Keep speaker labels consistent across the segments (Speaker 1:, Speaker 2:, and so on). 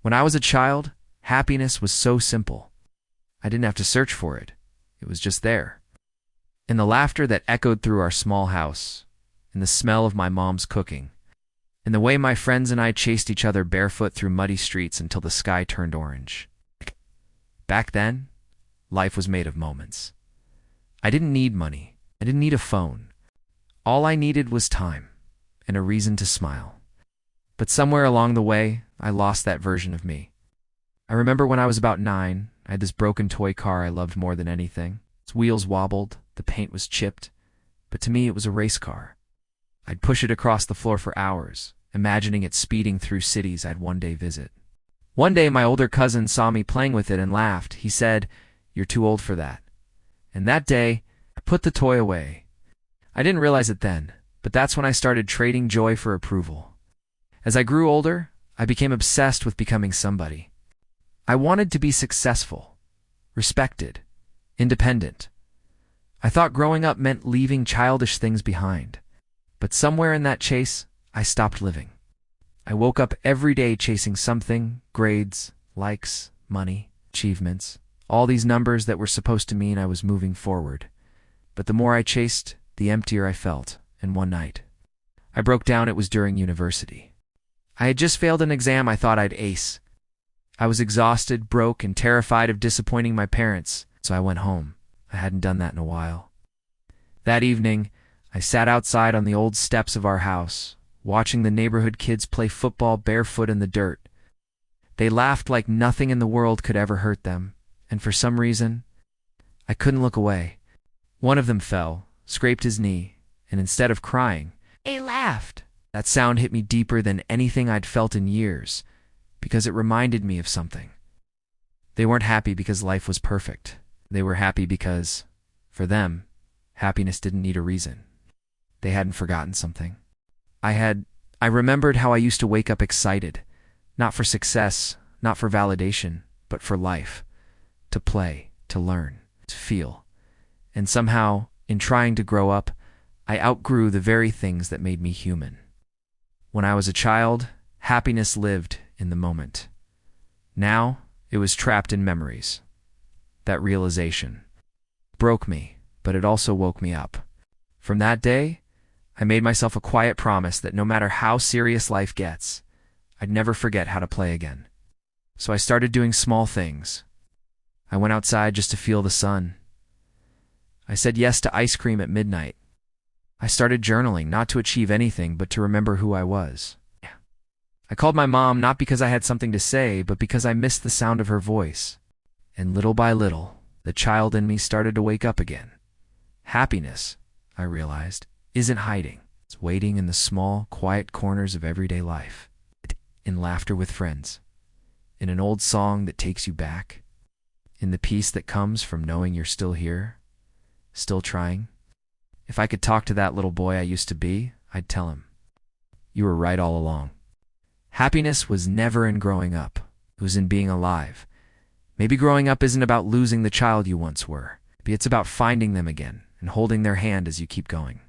Speaker 1: When I was a child, happiness was so simple. I didn't have to search for it. It was just there. In the laughter that echoed through our small house, in the smell of my mom's cooking, in the way my friends and I chased each other barefoot through muddy streets until the sky turned orange. Back then, life was made of moments. I didn't need money. I didn't need a phone. All I needed was time and a reason to smile. But somewhere along the way, I lost that version of me. I remember when I was about 9, I had this broken toy car I loved more than anything. Its wheels wobbled, the paint was chipped, but to me it was a race car. I'd push it across the floor for hours, imagining it speeding through cities I'd one day visit. One day my older cousin saw me playing with it and laughed. He said, "You're too old for that." And that day, I put the toy away. I didn't realize it then, but that's when I started trading joy for approval. As I grew older, I became obsessed with becoming somebody. I wanted to be successful, respected, independent. I thought growing up meant leaving childish things behind. But somewhere in that chase, I stopped living. I woke up every day chasing something, grades, likes, money, achievements, all these numbers that were supposed to mean I was moving forward. But the more I chased, the emptier I felt, and one night, I broke down. It was during university. I had just failed an exam I thought I'd ace. I was exhausted, broke, and terrified of disappointing my parents, so I went home. I hadn't done that in a while. That evening, I sat outside on the old steps of our house, watching the neighborhood kids play football barefoot in the dirt. They laughed like nothing in the world could ever hurt them, and for some reason, I couldn't look away. One of them fell, scraped his knee, and instead of crying, he laughed. That sound hit me deeper than anything I'd felt in years, because it reminded me of something. They weren't happy because life was perfect. They were happy because, for them, happiness didn't need a reason. They hadn't forgotten something. I remembered how I used to wake up excited, not for success, not for validation, but for life. To play, to learn, to feel. And somehow, in trying to grow up, I outgrew the very things that made me human. When I was a child, happiness lived in the moment. Now, it was trapped in memories. That realization broke me, but it also woke me up. From that day, I made myself a quiet promise that no matter how serious life gets, I'd never forget how to play again. So I started doing small things. I went outside just to feel the sun. I said yes to ice cream at midnight. I started journaling, not to achieve anything, but to remember who I was. I called my mom not because I had something to say, but because I missed the sound of her voice. And little by little, the child in me started to wake up again. Happiness, I realized, isn't hiding. It's waiting in the small, quiet corners of everyday life. In laughter with friends. In an old song that takes you back. In the peace that comes from knowing you're still here, still trying. If I could talk to that little boy I used to be, I'd tell him, "You were right all along." Happiness was never in growing up. It was in being alive. Maybe growing up isn't about losing the child you once were. Maybe it's about finding them again and holding their hand as you keep going.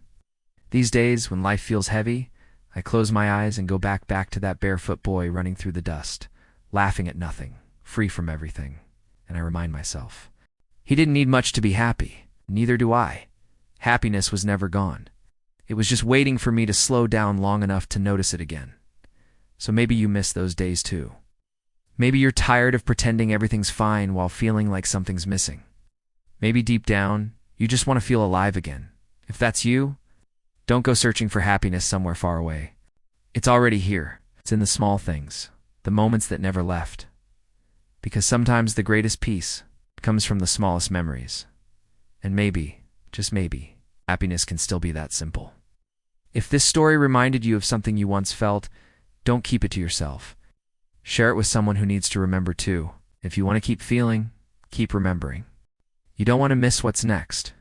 Speaker 1: These days, when life feels heavy, I close my eyes and go back to that barefoot boy running through the dust, laughing at nothing, free from everything. And I remind myself, he didn't need much to be happy. Neither do I. Happiness was never gone. It was just waiting for me to slow down long enough to notice it again. So maybe you miss those days too. Maybe you're tired of pretending everything's fine while feeling like something's missing. Maybe deep down, you just want to feel alive again. If that's you, don't go searching for happiness somewhere far away. It's already here. It's in the small things, the moments that never left. Because sometimes the greatest peace comes from the smallest memories. And maybe, just maybe, happiness can still be that simple. If this story reminded you of something you once felt, don't keep it to yourself. Share it with someone who needs to remember too. If you want to keep feeling, keep remembering. You don't want to miss what's next.